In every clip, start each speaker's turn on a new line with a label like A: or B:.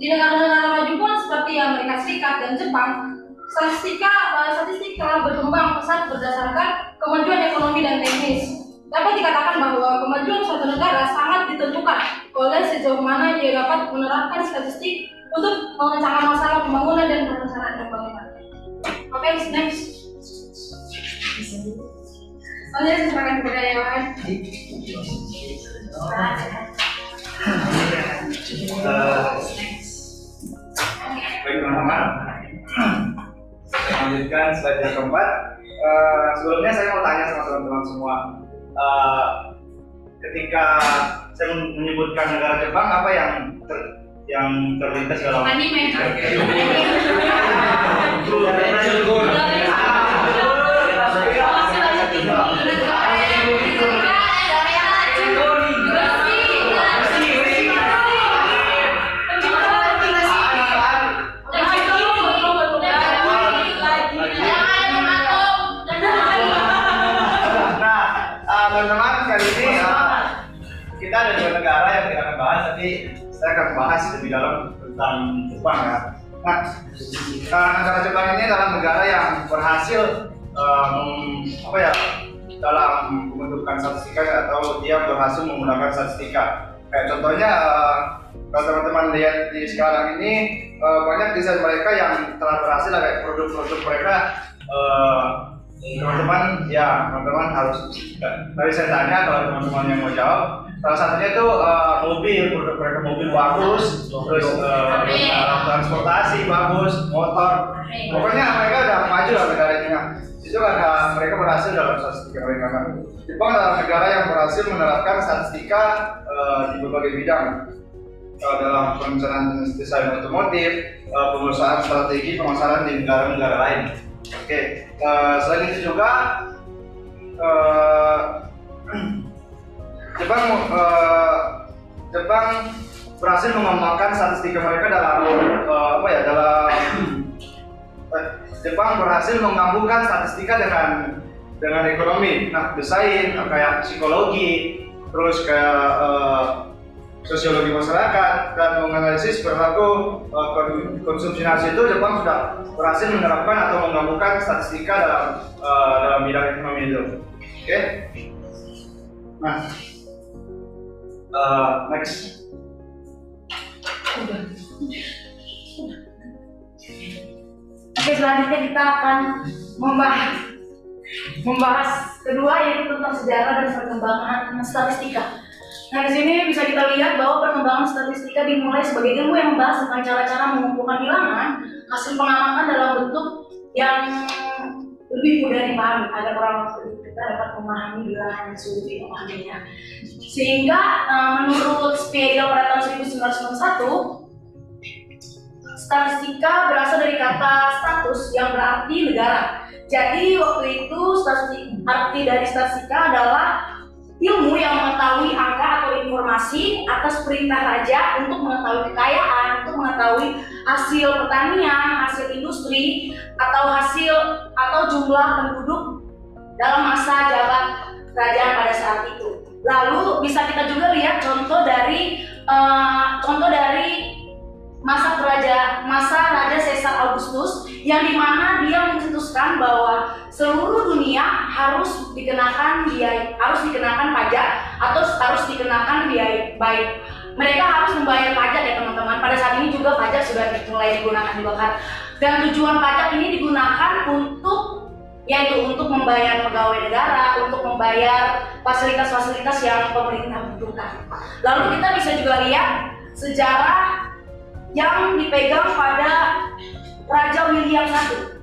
A: Di negara-negara maju pun seperti Amerika Serikat dan Jepang, statistik telah berkembang pesat berdasarkan kemajuan ekonomi dan teknis. Dapat dikatakan bahwa kemajuan suatu negara sangat ditentukan oleh sejauh mana ia dapat menerapkan statistik untuk memecahkan masalah pembangunan dan perencanaan pembangunan. Oke, next. Saya serahkan kepada yang lain.
B: Baik teman-teman, saya lanjutkan slide yang keempat. Sebelumnya saya mau tanya sama teman-teman semua, ketika saya menyebutkan negara Jepang, apa yang terlintas dalam
A: Anime.
B: Teman-teman, kali ini kita ada dua negara yang kita akan bahas, tapi saya akan bahas lebih dalam tentang Jepang ya. Nah, negara Jepang ini adalah negara yang berhasil dalam pembentukan statistika, atau dia berhasil menggunakan statistika. Kayak contohnya, kalau teman-teman lihat di sekarang ini banyak desain mereka yang telah berhasil, kayak produk-produk mereka. Teman-teman harus, tadi saya tanya kalau teman-teman yang mau jawab, salah satunya itu mobil, produk mereka mobil bagus, terus transportasi bagus, motor, pokoknya mereka udah maju dalam negara ini. Itu karena mereka berhasil dalam statistika mereka. Jepang adalah negara yang berhasil menerapkan statistika di berbagai bidang, dalam perencanaan desain otomotif, pengusahaan strategi pemasaran di negara-negara lain. Oke, selain itu juga Jepang berhasil mengembangkan statistika mereka Jepang berhasil menggabungkan statistika dengan ekonomi. Nah, desain kayak psikologi, terus kayak sosiologi masyarakat, dan menganalisis perilaku konsumsi nasi, itu Jepang sudah berhasil menerapkan atau menggabungkan statistika dalam bidang ekonomi itu. Oke. Nah, next.
A: Oke, selanjutnya kita akan membahas kedua, yaitu tentang sejarah dan perkembangan statistika. Nah, di sini bisa kita lihat bahwa perkembangan statistika dimulai sebagai ilmu yang membahas tentang cara-cara mengumpulkan bilangan hasil pengamatan dalam bentuk yang lebih mudah dipahami agar orang kita dapat memahami bilangan yang sulit dipahaminya. Sehingga menurut Spiegel pada tahun 1991, statistika berasal dari kata status yang berarti negara. Jadi waktu itu arti dari statistika adalah ilmu yang mengetahui angka atau informasi atas perintah raja untuk mengetahui kekayaan, untuk mengetahui hasil pertanian, hasil industri, atau jumlah penduduk dalam masa jabat kerajaan pada saat itu. Lalu bisa kita juga lihat contoh dari masa Raja Caesar Augustus, yang dimana dia mencetuskan bahwa seluruh dunia harus dikenakan pajak atau harus dikenakan biaya baik. Mereka harus membayar pajak ya teman-teman. Pada saat ini juga pajak sudah mulai digunakan juga kan. Dan tujuan pajak ini digunakan untuk membayar pegawai negara, untuk membayar fasilitas-fasilitas yang pemerintah butuhkan. Lalu kita bisa juga lihat sejarah yang dipegang pada Raja William I,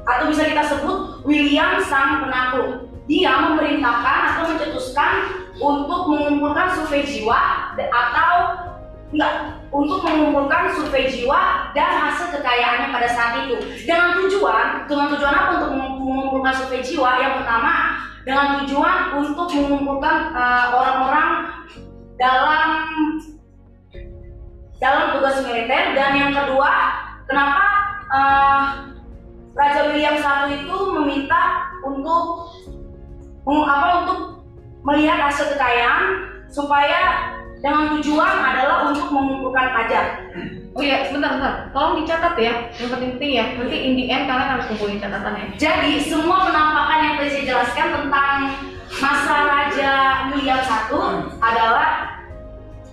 A: atau bisa kita sebut William Sang Penakluk. Dia memerintahkan atau mencetuskan untuk mengumpulkan survei jiwa dan hasil kekayaannya pada saat itu. Dengan tujuan apa untuk mengumpulkan survei jiwa? Yang pertama, dengan tujuan untuk mengumpulkan orang-orang dalam tugas militer. Dan yang kedua, kenapa Raja William I itu meminta untuk melihat hasil kekayaan, supaya dengan tujuan adalah untuk mengumpulkan pajak.
C: Oh iya, sebentar. Tolong dicatat ya, yang penting ya. Nanti in the end kalian harus kumpulin catatannya.
A: Jadi semua penampakan yang tadi saya jelaskan tentang masa Raja Mulia I adalah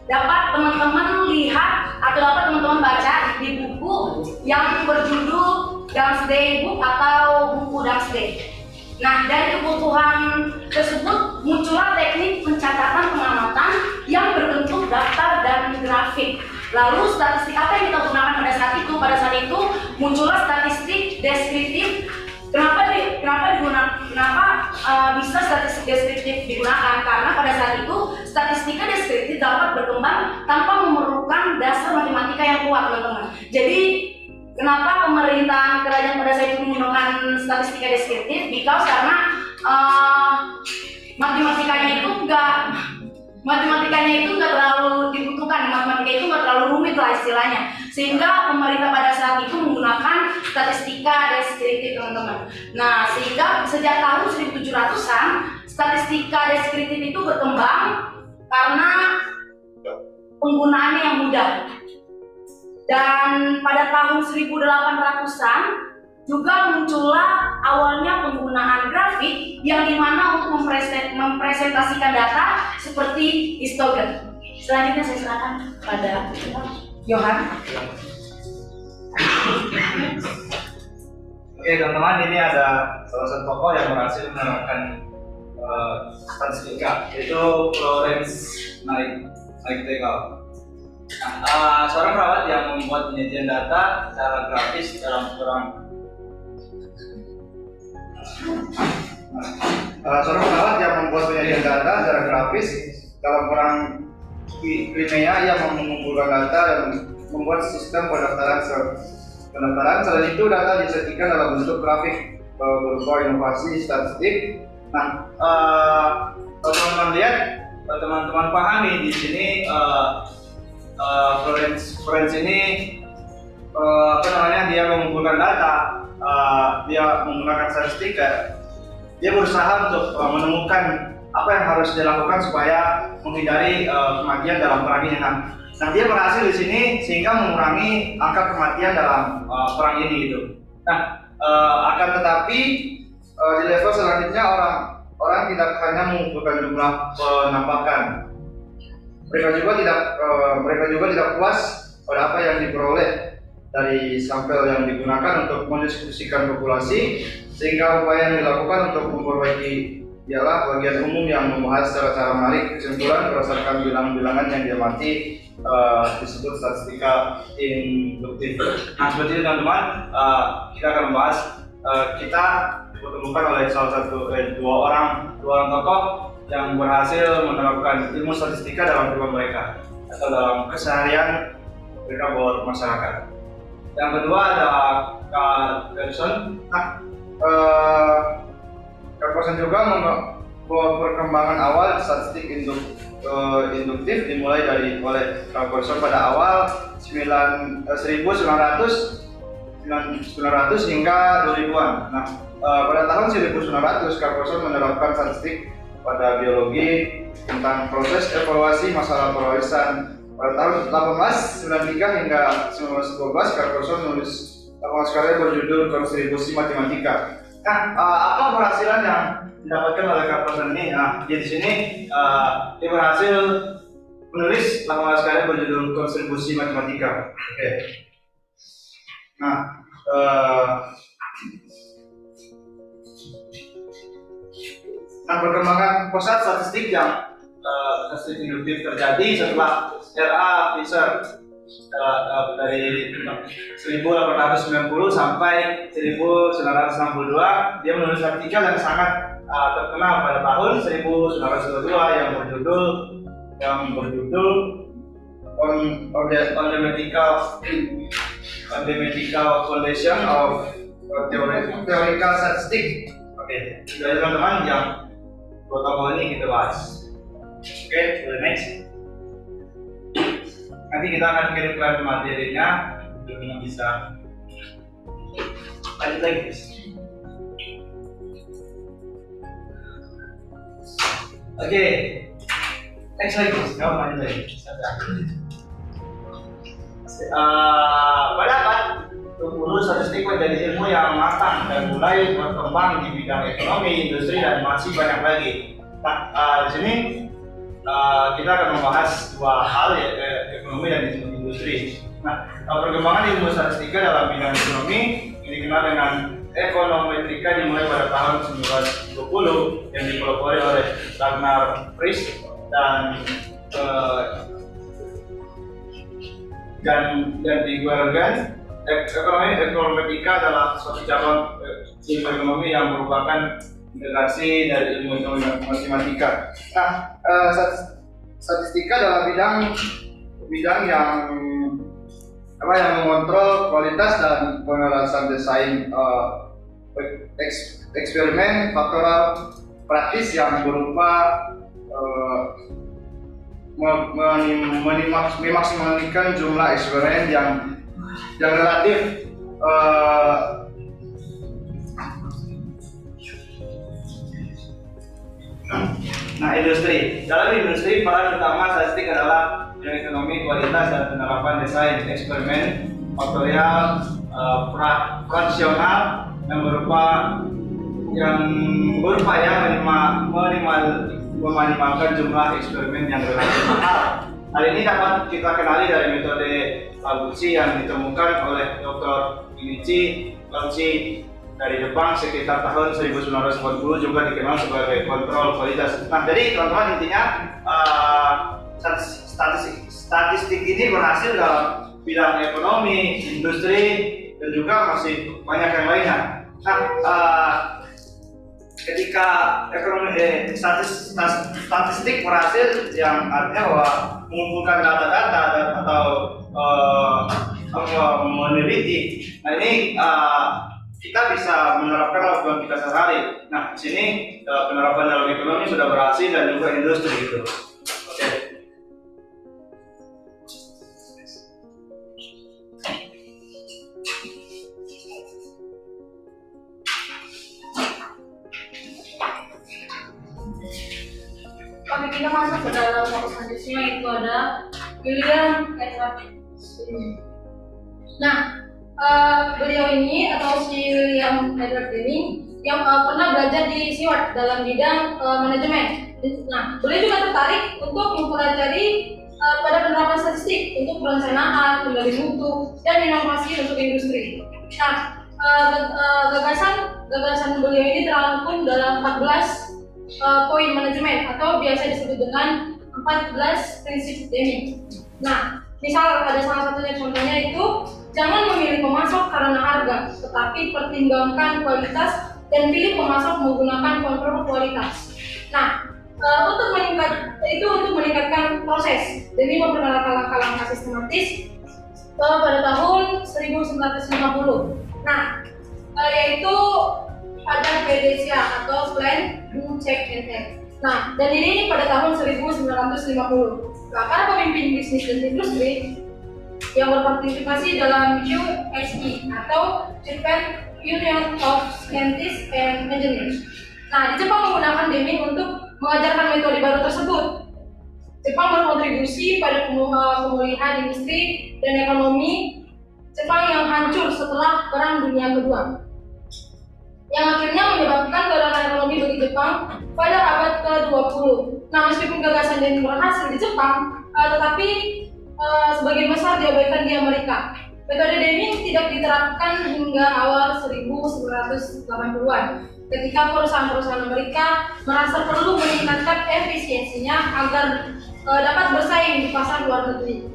A: dapat teman-teman lihat atau dapat teman-teman baca di buku yang berjudul Domesday Book atau buku Domesday. Nah, dari kebutuhan tersebut muncullah teknik pencatatan pengamatan yang berbentuk daftar dan grafik. Lalu statistik apa yang kita gunakan pada saat itu? Pada saat itu muncullah statistik deskriptif. Kenapa bisa statistik deskriptif digunakan? Karena pada saat itu statistika deskriptif dapat berkembang tanpa memerlukan dasar matematika yang kuat, teman-teman. Jadi kenapa pemerintahan kerajaan pada saat itu menggunakan statistika deskriptif? Because karena matematikanya itu nggak terlalu dibutuhkan, matematika itu nggak terlalu rumit lah istilahnya, sehingga pemerintah pada saat itu menggunakan statistika deskriptif, teman-teman. Nah, sehingga sejak tahun 1700-an statistika deskriptif itu berkembang karena penggunaannya yang mudah. Dan pada tahun 1800-an juga muncullah awalnya penggunaan grafik yang dimana untuk mempresentasikan data seperti histogram. Selanjutnya saya serahkan pada Johan.
B: Oke teman-teman, ini ada salah satu tokoh yang berhasil menerapkan statistika, yaitu Florence Nightingale. Seorang perawat yang membuat penyajian data secara grafis dalam seorang perawat yang membuat penyajian data secara grafis dalam perang Crimea yang mengumpulkan data dan membuat sistem pendaftaran. Selain itu data disajikan dalam bentuk grafik berupa inovasi statistik. Nah, teman-teman lihat, teman-teman pahami di sini Florence ini dia mengumpulkan data, dia menggunakan statistika, dia berusaha untuk menemukan apa yang harus dilakukan supaya menghindari kematian dalam perang ini. Nah, dia berhasil di sini sehingga mengurangi angka kematian dalam perang ini gitu. Nah, akan tetapi di level selanjutnya orang tidak hanya mengumpulkan jumlah penampakan. Mereka juga tidak puas pada apa yang diperoleh dari sampel yang digunakan untuk mendiskusikan populasi, sehingga upaya yang dilakukan untuk memperbaiki ialah bagian umum yang membahas secara menarik kesimpulan berdasarkan bilangan-bilangan yang diamati disebut statistika induktif. Nah, seperti itu teman-teman, kita akan membahas kita ditemukan oleh dua orang tokoh yang berhasil menerapkan ilmu statistika dalam kehidupan mereka atau dalam keseharian mereka bermasyarakat. Yang kedua ada Carl Pearson. Carl Pearson juga membawa perkembangan awal statistik induktif dimulai oleh Carl Pearson pada awal 1900 hingga 2000-an. Nah, pada tahun 1900 Carl Pearson menerapkan statistik pada biologi tentang proses evaluasi masalah perwarisan. Pada tahun 1893 hingga 1912 Carl Pearson menulis karya berjudul Kontribusi Matematika. Nah, apa keberhasilan yang didapatkan oleh Carl Pearson ini? Nah, di sini dia berhasil menulis 18 karya berjudul Kontribusi Matematika. Oke. Nah, perkembangan pusat statistik yang statistik induktif terjadi setelah R.A. Fisher dari 1890 sampai 1962. Dia menulis artikel yang sangat terkenal pada tahun 1922 yang berjudul on the medical foundation of theoretical statistics. Oke, jadi teman-teman yang protokol ini kita bahas. Oke, next. Nanti kita akan kirimkan materinya untuk bisa lanjut lagi, guys. Oke, next lagi, guys. Lanjut lagi. pendapat untuk statistik menjadi ilmu yang matang dan mulai berkembang di bidang ekonomi, industri, dan masih banyak lagi. Nah, di sini kita akan membahas dua hal, yaitu ekonomi dan industri. Nah, perkembangan ilmu statistika dalam bidang ekonomi ini dikenal dengan ekonometrika dimulai pada tahun 1920 yang dipelopori oleh Ragnar Frisch dan Diguergan. Ekonometrika adalah suatu cabang ilmu ekonomi yang merupakan integrasi dari ilmu ekonomi matematika. Nah, statistika adalah bidang yang mengontrol kualitas dan pengelasan desain eksperimen faktoral praktis yang berupa memaksimalkan jumlah eksperimen yang relatif Nah, industri. Dalam industri, peran utama statistik adalah bidang ekonomi, kualitas, dan penerapan desain eksperimen faktorial fraksional yang berupaya meminimalkan jumlah eksperimen yang relatif mahal. Hal ini dapat kita kenali dari metode Faguchi yang ditemukan oleh Dr. Shinichi Lauchi dari Jepang sekitar tahun 1940, juga dikenal sebagai kontrol kualitas. Nah, jadi teman-teman, intinya statistik ini berhasil dalam bidang ekonomi, industri, dan juga masih banyak yang lainnya. Nah, ketika statistik berhasil, yang artinya bahwa mengumpulkan data-data atau meneliti. Nah, ini kita bisa menerapkan dalam kehidupan kita sehari. Nah, di sini penerapan dalam ekonomi sudah berhasil dan juga industri gitu. Oke.
A: Oke, kita masuk ke dalam fokus selanjutnya, itu ada William Edward. Nah, beliau ini atau si William Edward ini yang pernah belajar di Seward dalam bidang manajemen. Nah, beliau juga tertarik untuk mempelajari pada penerapan statistik untuk perencanaan, kendali mutu, dan inovasi untuk industri. Nah, gagasan beliau ini terangkum dalam 14 poin manajemen atau biasa disebut dengan 14 prinsip Deming. Nah, misal ada salah satunya, contohnya itu jangan memilih pemasok karena harga, tetapi pertimbangkan kualitas dan pilih pemasok menggunakan kontrol kualitas. Nah, untuk meningkatkan proses demi memperkenalkan langkah-langkah sistematis pada tahun 1950. Nah, yaitu ada PDCA atau Plan, Do, Check, and Act. Nah, dan ini pada tahun 1950. Nah, para pemimpin bisnis dan industri yang berpartisipasi dalam USE atau Japan Union of Scientists and Engineers. Nah, di Jepang menggunakan Deming untuk mengajarkan metode baru tersebut. Jepang berkontribusi pada pemulihan industri dan ekonomi Jepang yang hancur setelah Perang Dunia Kedua, yang akhirnya menyebabkan gerakan ekonomi bagi Jepang pada abad ke-20. Nah, meskipun gagasan Deming berhasil di Jepang, tetapi sebagian besar diabaikan di Amerika. Metode Deming tidak diterapkan hingga awal 1980-an, ketika perusahaan-perusahaan Amerika merasa perlu meningkatkan efisiensinya agar dapat bersaing di pasar luar negeri.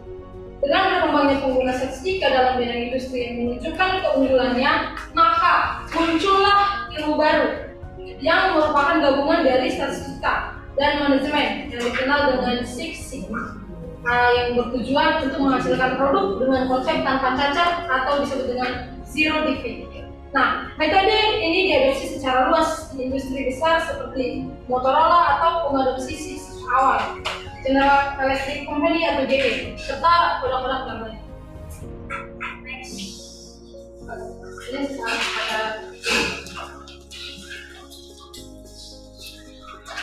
A: Dengan berkembangnya penggunaan statistika dalam bidang industri yang menunjukkan keunggulannya, maka muncullah ilmu baru yang merupakan gabungan dari statistika dan manajemen yang dikenal dengan Six Sigma, yang bertujuan untuk menghasilkan produk dengan konsep tanpa cacat atau disebut dengan zero defect. Nah, metode ini diadopsi secara luas di industri besar seperti Motorola atau pengadopsi siswa awal, General Electric Company atau GE, serta produk-produk yang lain. Next. Ini sekarang ada.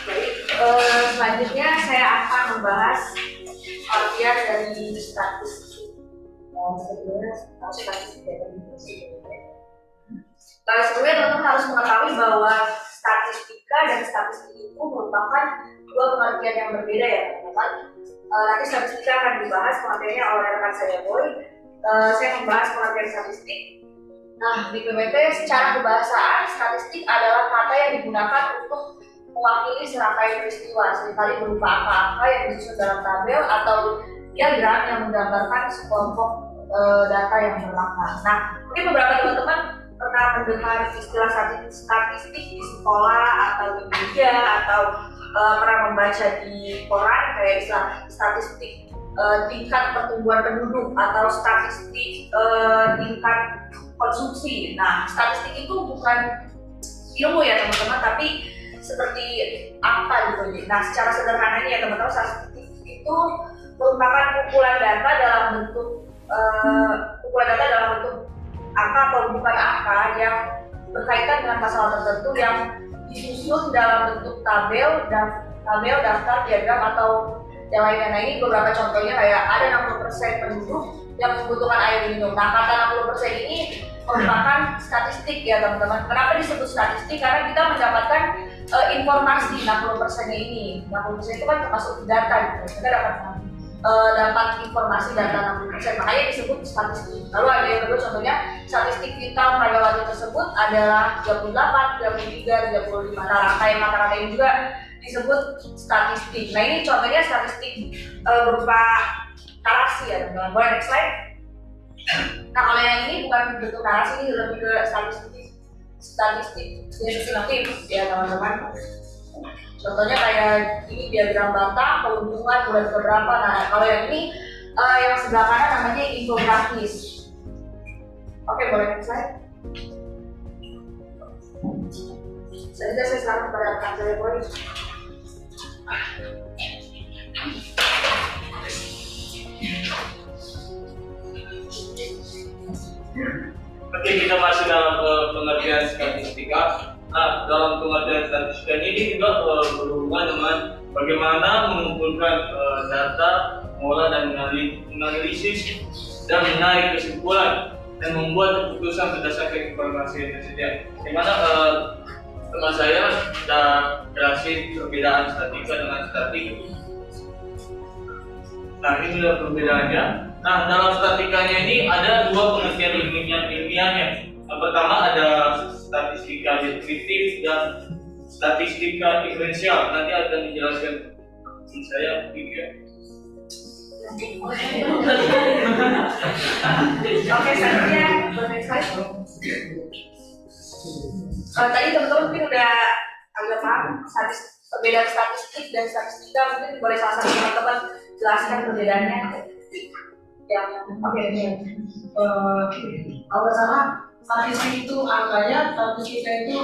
A: Jadi selanjutnya saya akan membahas artian dari statistik. sebelumnya statistik data university. Nah, sebelumnya teman-teman harus mengetahui bahwa statistika dan statistik itu merupakan dua pengertian yang berbeda ya teman-teman. Nanti statistika akan dibahas pengertiannya oleh rekan saya Boy. Saya membahas pengertian statistik. Nah, di PPT secara kebahasaan statistik adalah kata yang digunakan untuk mewakili serangkaian peristiwa, seringkali berupa angka-angka yang disusun dalam tabel atau diagram yang menggambarkan sekelompok data yang berangka. Nah, mungkin beberapa teman-teman pernah mendengar istilah statistik di sekolah atau di media atau pernah membaca di koran kayak istilah statistik tingkat pertumbuhan penduduk atau statistik tingkat konsumsi. Nah, statistik itu bukan ilmu ya teman-teman, tapi seperti apa gitu. Nah, secara sederhananya ya teman-teman, statistik itu merupakan kumpulan data dalam bentuk angka atau bukan angka yang berkaitan dengan masalah tertentu yang disusun dalam bentuk tabel, daftar, diagram atau yang lainnya. Nah, ini beberapa contohnya kayak ada 60% penduduk yang membutuhkan air minum. Nah, kata 60% ini merupakan statistik ya teman-teman. Kenapa disebut statistik? Karena kita mendapatkan informasi 60%-nya ini. 60% itu kan termasuk data gitu. Kita dapat informasi data 60%, makanya disebut statistik. Lalu ada yang kedua contohnya statistik vital pada waktu tersebut adalah 38, 33, 35. Nah, rangkaian kata-kata ini juga disebut statistik. Nah, ini contohnya statistik berupa narasi ya teman-teman. Boleh next slide. Nah, kalau yang ini bukan bentuk narasi, ini lebih ke statistik deskriptif ya teman-teman. Contohnya kayak ini diagram batang, keuntungan bulan keberapa. Nah, kalau yang ini yang sebelah kanan namanya infografis. Oke, boleh next slide. Saya sekarang kepada rekan saya Boy.
D: Oke, kita masuk dalam pengertian statistika. Nah, dalam pengertian statistika ini juga berhubungan dengan bagaimana mengumpulkan data, mengolah dan menganalisis dan menarik kesimpulan dan membuat keputusan berdasarkan informasi yang tersedia. Di mana teman saya sudah jelasin perbedaan statistika dengan statik. Nah, ini adalah perbedaannya. Nah, dalam statistikanya ini ada dua pengertian ilmiahnya. Yang pertama ada statistika deskriptif dan statistika diferensial. Nanti akan dijelaskan teman saya juga.
A: Oke, selanjutnya next slide. Tadi teman-teman mungkin udah agak paham perbedaan statistik dan statistika. Mungkin boleh salah satu teman-teman jelaskan perbedaannya. Ya, oke.
E: Kalau salah statistik itu angkanya, statistika itu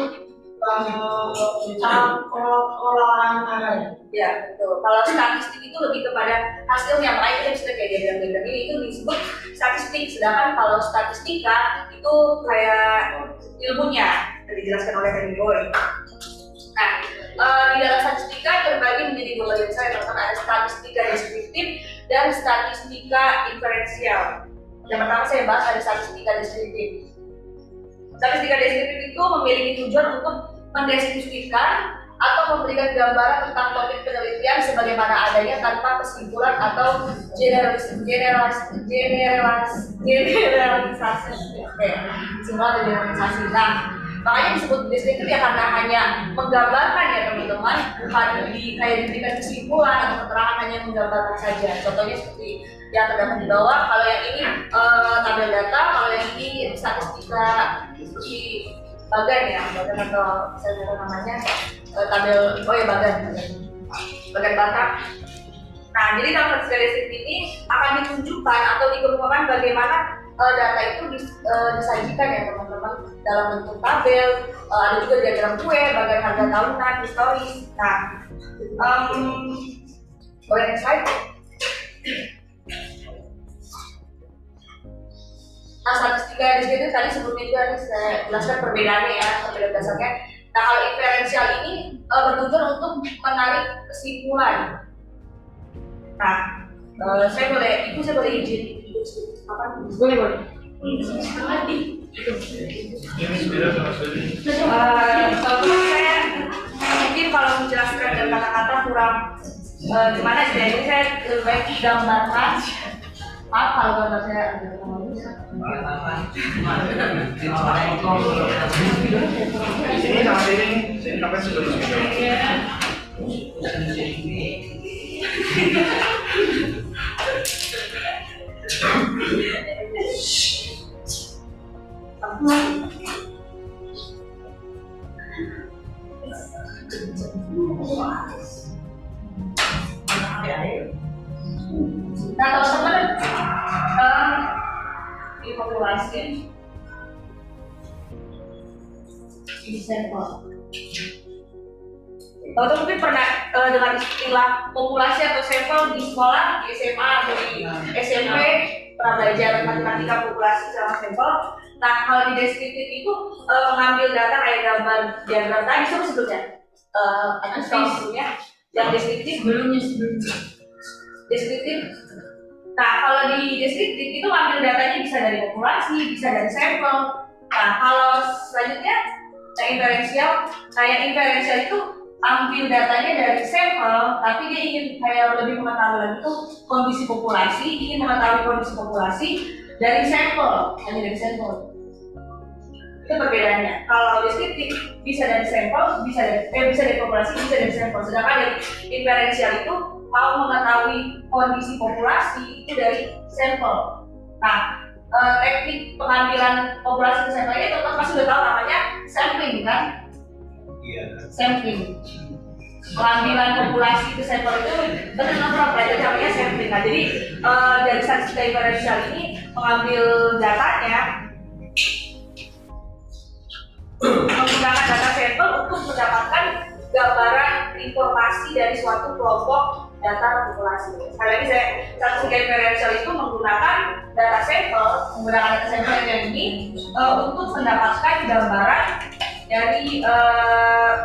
E: cara pengelolaan angkanya.
A: Ya, betul. Kalau statistik itu lebih kepada hasil yang lain, kita bisa kayak diagram-diagram ini itu disebut statistik. Sedangkan kalau statistika itu kayak ilmunya yang dijelaskan oleh Henry Boy. Nah, di dalam statistika terbagi menjadi dua bagian besar. Yang pertama ada statistika deskriptif dan statistika inferensial. Yang pertama saya bahas ada statistika deskriptif. Statistika deskriptif itu memiliki tujuan untuk mendeskripsikan atau memberikan gambaran tentang topik penelitian sebagaimana adanya tanpa kesimpulan atau generalisasi. Semua ada generalisasi. Nah, makanya disebut deskriptif ya karena hanya menggambarkan ya teman-teman, bukan kayak diberikan kesimpulan atau keterangan, hanya menggambarkan saja. Contohnya seperti yang terdapat di bawah. Kalau yang ini tabel data, kalau yang ini statistika di bagan ya, bagan atau saya lupa namanya tabel, oh ya bagan batang. Nah, jadi dalam statistika deskriptif ini akan ditunjukkan atau dikemukakan bagaimana data itu disajikan ya teman-teman dalam bentuk tabel, ada juga diagram kue, bagian harga tahunan, historis. Nah, boleh next slide. Nah, statistika deskriptif tadi sebelumnya juga saya jelaskan perbedaannya ya, perbedaan dasarnya. Nah, kalau inferensial ini bertujuan untuk menarik kesimpulan. Nah, saya boleh izin ikut apa?
C: Boleh.
B: Ini sudah selesai.
A: Kalau saya mungkin kalau menjelaskan dengan kata-kata kurang gimana sih, jadi saya lebih baik gambarkan. Maaf kalau gambar saya agak kurang bagus.
B: Di sini sama sini sampai sebelum video.
A: Nah teman-teman, di populasi di sampel. Kalau mungkin pernah dengar istilah populasi atau sampel di sekolah, di SMA atau di SMP, pernah belajar matematika populasi sama sampel. Nah kalau di deskriptif itu mengambil data kayak gambar diagram tadi sebelumnya, atau sebelumnya yang deskriptif belumnya deskriptif. Nah kalau di deskriptif itu ambil datanya bisa dari populasi, bisa dari sampel. Nah kalau selanjutnya yang inferensial itu ambil datanya dari sampel, tapi dia ingin kayak lebih mengetahui lagi tuh kondisi populasi, ingin mengetahui kondisi populasi dari sampel, hanya dari sampel. Itu perbedaannya. Kalau deskriptif bisa dari sampel, bisa dari populasi, bisa dari sampel. Sedangkan dari inferensial itu mau mengetahui kondisi populasi itu dari sampel. Nah, teknik pengambilan populasi ke sampel ini teman-teman pasti sudah tahu namanya sampling kan?
B: Iya.
A: Sampling. Pengambilan populasi ke sampel itu benar-benar belajar namanya sampling. Nah, jadi dari statistika inferensial ini mengambil datanya menggunakan data sampel untuk mendapatkan gambaran informasi dari suatu kelompok data populasi. Sekali lagi statistika inferensial itu menggunakan data sampel yang ini untuk mendapatkan gambaran dari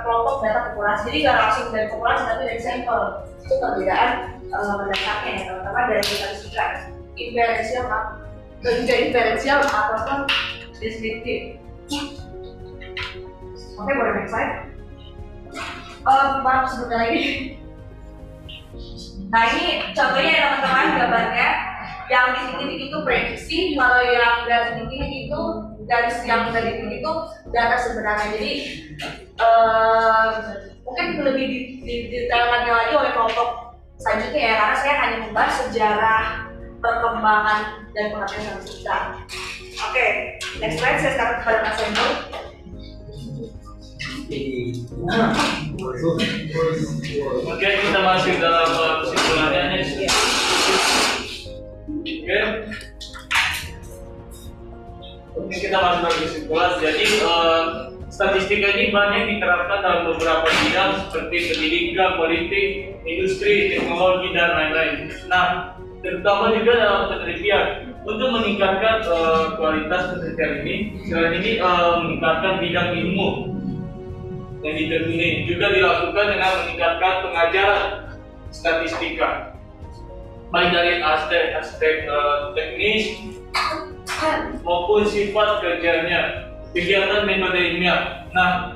A: kelompok data populasi. Jadi nggak langsung dari populasi tapi dari sampel. Itu perbedaan mendasarnya ya teman-teman dari statistika inferensial ataupun deskriptif. Oke, boleh next slide. Maaf sebelumnya lagi. Nah ini contohnya ya teman-teman gambarnya. Yang di titik itu prediksi, kalau yang garis di titik itu garis yang dari titik itu data sebenarnya. Jadi mungkin lebih didetailkan lagi oleh kelompok selanjutnya ya, karena saya hanya membahas sejarah perkembangan dan pengertian statistika. Oke, next slide saya sekarang kepada Mas Hendro.
D: Oke, kita masuk dalam kesimpulannya. Oke, kita masuk dalam kesimpulan. Jadi statistika ini banyak diterapkan dalam beberapa bidang seperti pendidikan, politik, industri, teknologi dan lain-lain. Nah, terutama juga dalam penelitian. Untuk meningkatkan kualitas penelitian ini, selain ini meningkatkan bidang ilmu yang ditekuni, juga dilakukan dengan meningkatkan pengajaran statistika, baik dari aspek teknis maupun sifat kerjanya, kegiatan metode ilmiah. Nah,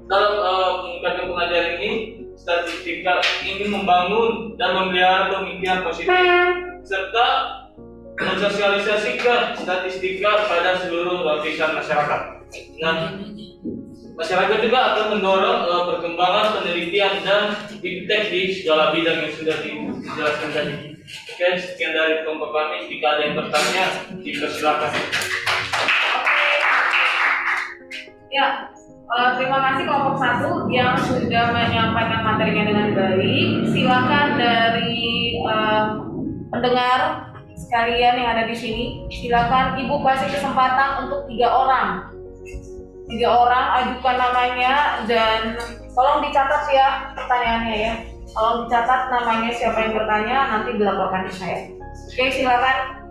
D: dalam meningkatkan pengajaran ini, statistika ingin membangun dan memelihara pemikiran positif serta mensosialisasikan statistika pada seluruh lapisan masyarakat. Nah, masyarakat juga akan mendorong perkembangan penelitian dan iptek di segala bidang yang sudah dijelaskan tadi. Oke, sekian dari kelompok kami. Jika ada yang bertanya, dipersilakan.
C: Ya, terima kasih kelompok 1 yang sudah menyampaikan materinya dengan baik. Silakan dari pendengar sekalian yang ada di sini, silakan Ibu kasih kesempatan untuk 3 orang ajukan namanya dan tolong dicatat ya pertanyaannya ya. Tolong dicatat namanya siapa yang bertanya, nanti dilaporkan ke saya. Oke, silakan.